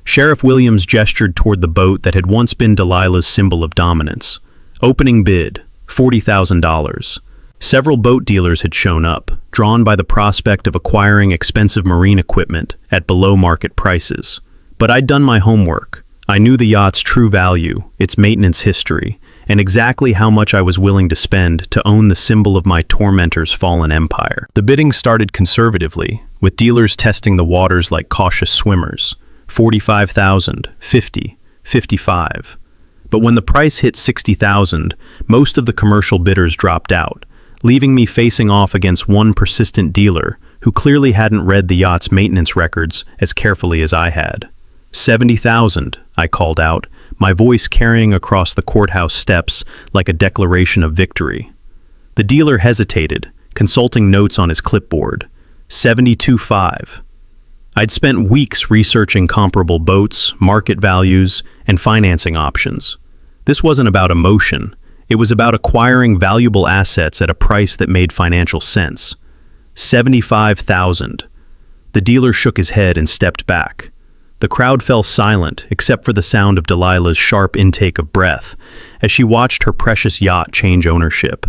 S1: Sheriff Williams gestured toward the boat that had once been Delilah's symbol of dominance. Opening bid, $40,000. Several boat dealers had shown up, drawn by the prospect of acquiring expensive marine equipment at below-market prices. But I'd done my homework. I knew the yacht's true value, its maintenance history, and exactly how much I was willing to spend to own the symbol of my tormentor's fallen empire. The bidding started conservatively, with dealers testing the waters like cautious swimmers. 45,000, 50, 55. But when the price hit 60,000, most of the commercial bidders dropped out, leaving me facing off against one persistent dealer who clearly hadn't read the yacht's maintenance records as carefully as I had. 70,000, I called out, my voice carrying across the courthouse steps like a declaration of victory. The dealer hesitated, consulting notes on his clipboard. 72.5. I'd spent weeks researching comparable boats, market values, and financing options. This wasn't about emotion. It was about acquiring valuable assets at a price that made financial sense. 75,000. The dealer shook his head and stepped back. The crowd fell silent, except for the sound of Delilah's sharp intake of breath, as she watched her precious yacht change ownership.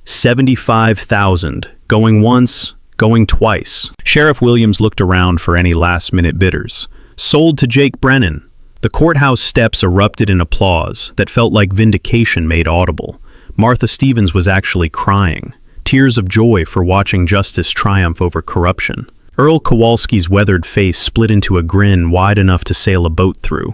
S1: 75,000. Going once, going twice. Sheriff Williams looked around for any last-minute bidders. Sold to Jake Brennan. The courthouse steps erupted in applause that felt like vindication made audible. Martha Stevens was actually crying, tears of joy for watching justice triumph over corruption. Earl Kowalski's weathered face split into a grin wide enough to sail a boat through.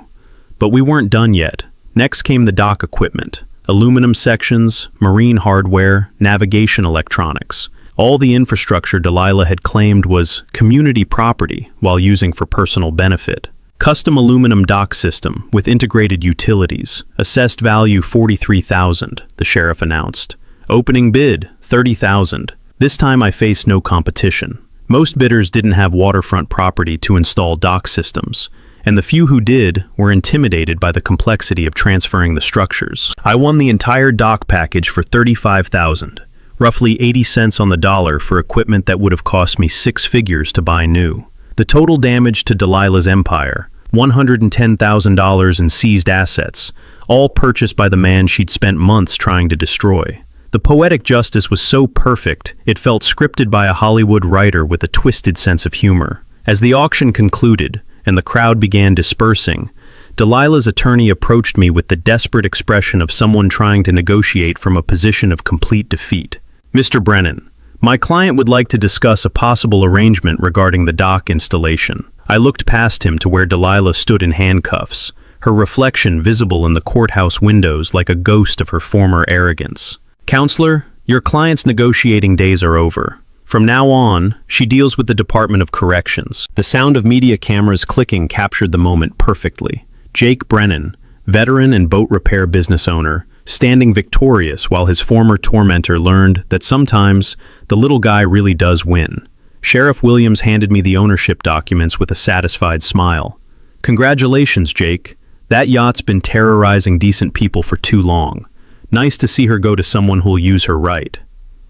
S1: But we weren't done yet. Next came the dock equipment, aluminum sections, marine hardware, navigation electronics. All the infrastructure Delilah had claimed was community property while using for personal benefit. Custom aluminum dock system with integrated utilities, assessed value $43,000, the sheriff announced. Opening bid, $30,000. This time I faced no competition. Most bidders didn't have waterfront property to install dock systems, and the few who did were intimidated by the complexity of transferring the structures. I won the entire dock package for $35,000, roughly 80 cents on the dollar for equipment that would have cost me 6 figures to buy new. The total damage to Delilah's empire, $110,000 in seized assets, all purchased by the man she'd spent months trying to destroy. The poetic justice was so perfect, it felt scripted by a Hollywood writer with a twisted sense of humor. As the auction concluded, and the crowd began dispersing, Delilah's attorney approached me with the desperate expression of someone trying to negotiate from a position of complete defeat. Mr. Brennan, my client would like to discuss a possible arrangement regarding the dock installation. I looked past him to where Delilah stood in handcuffs, her reflection visible in the courthouse windows like a ghost of her former arrogance. Counselor, your client's negotiating days are over. From now on, she deals with the Department of Corrections. The sound of media cameras clicking captured the moment perfectly. Jake Brennan, veteran and boat repair business owner, standing victorious while his former tormentor learned that sometimes the little guy really does win. Sheriff Williams handed me the ownership documents with a satisfied smile. "Congratulations, Jake. That yacht's been terrorizing decent people for too long. Nice to see her go to someone who'll use her right."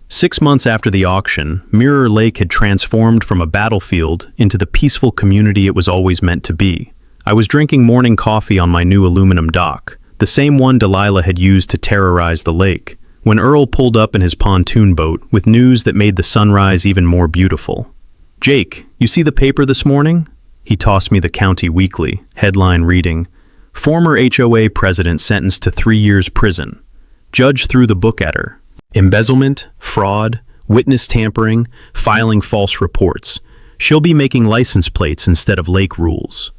S1: 6 months after the auction, Mirror Lake had transformed from a battlefield into the peaceful community it was always meant to be. I was drinking morning coffee on my new aluminum dock, the same one Delilah had used to terrorize the lake, when Earl pulled up in his pontoon boat with news that made the sunrise even more beautiful. "Jake, you see the paper this morning?" He tossed me the County Weekly, headline reading, "Former HOA president sentenced to 3 years prison." Judge threw the book at her. Embezzlement, fraud, witness tampering, filing false reports. She'll be making license plates instead of lake rules.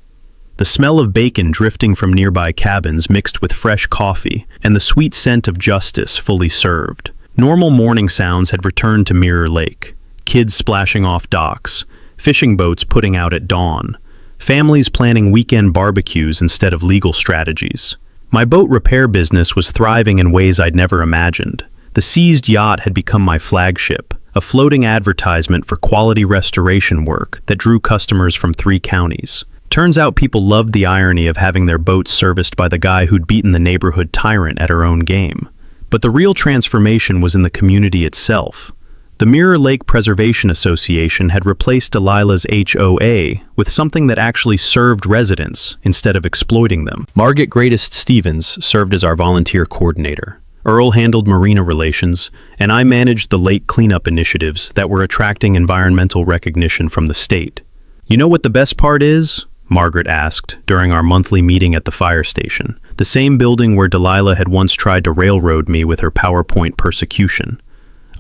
S1: The smell of bacon drifting from nearby cabins mixed with fresh coffee and the sweet scent of justice fully served. Normal morning sounds had returned to Mirror Lake. Kids splashing off docks, fishing boats putting out at dawn, families planning weekend barbecues instead of legal strategies. My boat repair business was thriving in ways I'd never imagined. The seized yacht had become my flagship, a floating advertisement for quality restoration work that drew customers from 3 counties. Turns out people loved the irony of having their boats serviced by the guy who'd beaten the neighborhood tyrant at her own game. But the real transformation was in the community itself. The Mirror Lake Preservation Association had replaced Delilah's HOA with something that actually served residents instead of exploiting them. Margaret Greatest Stevens served as our volunteer coordinator. Earl handled marina relations, and I managed the lake cleanup initiatives that were attracting environmental recognition from the state. "You know what the best part is?" Margaret asked during our monthly meeting at the fire station, the same building where Delilah had once tried to railroad me with her PowerPoint persecution.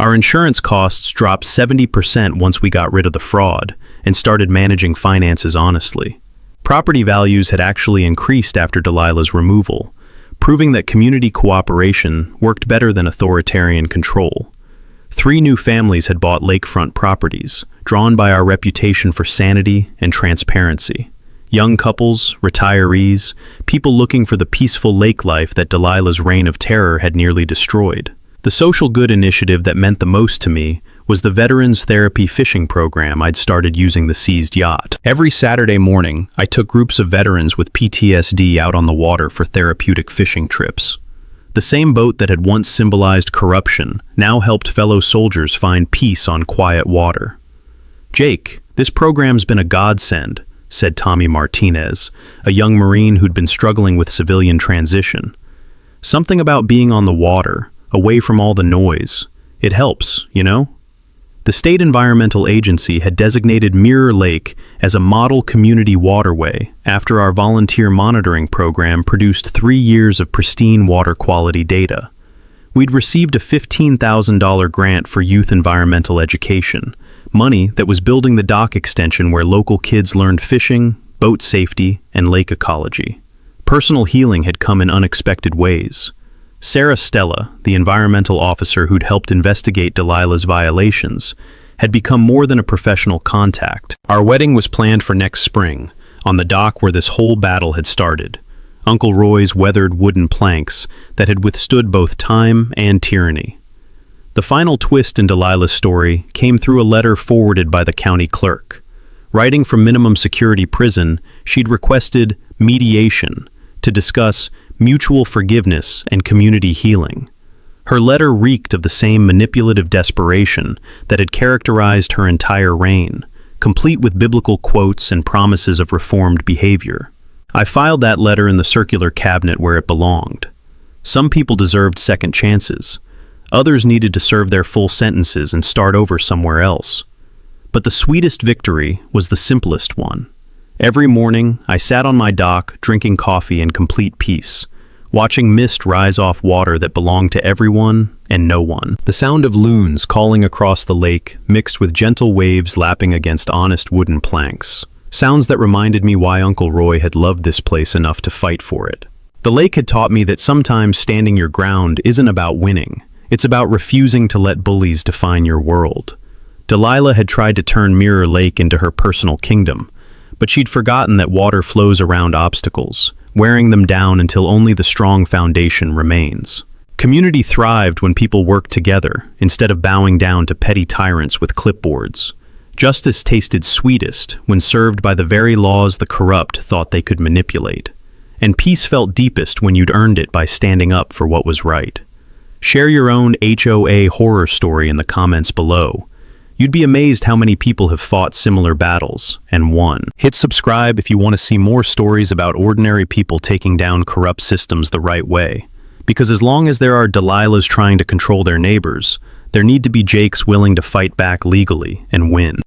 S1: Our insurance costs dropped 70% once we got rid of the fraud and started managing finances honestly. Property values had actually increased after Delilah's removal, proving that community cooperation worked better than authoritarian control. 3 new families had bought lakefront properties, drawn by our reputation for sanity and transparency. Young couples, retirees, people looking for the peaceful lake life that Delilah's reign of terror had nearly destroyed. The social good initiative that meant the most to me was the Veterans Therapy fishing program I'd started using the seized yacht. Every Saturday morning, I took groups of veterans with PTSD out on the water for therapeutic fishing trips. The same boat that had once symbolized corruption now helped fellow soldiers find peace on quiet water. "Jake, this program's been a godsend," said Tommy Martinez, a young Marine who'd been struggling with civilian transition. "Something about being on the water, away from all the noise. It helps, you know?" The State Environmental Agency had designated Mirror Lake as a model community waterway after our volunteer monitoring program produced 3 years of pristine water quality data. We'd received a $15,000 grant for youth environmental education, money that was building the dock extension where local kids learned fishing, boat safety, and lake ecology. Personal healing had come in unexpected ways. Sarah Stella, the environmental officer who'd helped investigate Delilah's violations, had become more than a professional contact. Our wedding was planned for next spring, on the dock where this whole battle had started. Uncle Roy's weathered wooden planks that had withstood both time and tyranny. The final twist in Delilah's story came through a letter forwarded by the county clerk. Writing from minimum security prison, she'd requested mediation to discuss mutual forgiveness and community healing. Her letter reeked of the same manipulative desperation that had characterized her entire reign, complete with biblical quotes and promises of reformed behavior. I filed that letter in the circular cabinet where it belonged. Some people deserved second chances. Others needed to serve their full sentences and start over somewhere else. But the sweetest victory was the simplest one. Every morning, I sat on my dock, drinking coffee in complete peace, watching mist rise off water that belonged to everyone and no one. The sound of loons calling across the lake mixed with gentle waves lapping against honest wooden planks. Sounds that reminded me why Uncle Roy had loved this place enough to fight for it. The lake had taught me that sometimes standing your ground isn't about winning. It's about refusing to let bullies define your world. Delilah had tried to turn Mirror Lake into her personal kingdom, but she'd forgotten that water flows around obstacles, wearing them down until only the strong foundation remains. Community thrived when people worked together, instead of bowing down to petty tyrants with clipboards. Justice tasted sweetest when served by the very laws the corrupt thought they could manipulate. And peace felt deepest when you'd earned it by standing up for what was right. Share your own HOA horror story in the comments below. You'd be amazed how many people have fought similar battles and won. Hit subscribe if you want to see more stories about ordinary people taking down corrupt systems the right way. Because as long as there are Delilahs trying to control their neighbors, there need to be Jakes willing to fight back legally and win.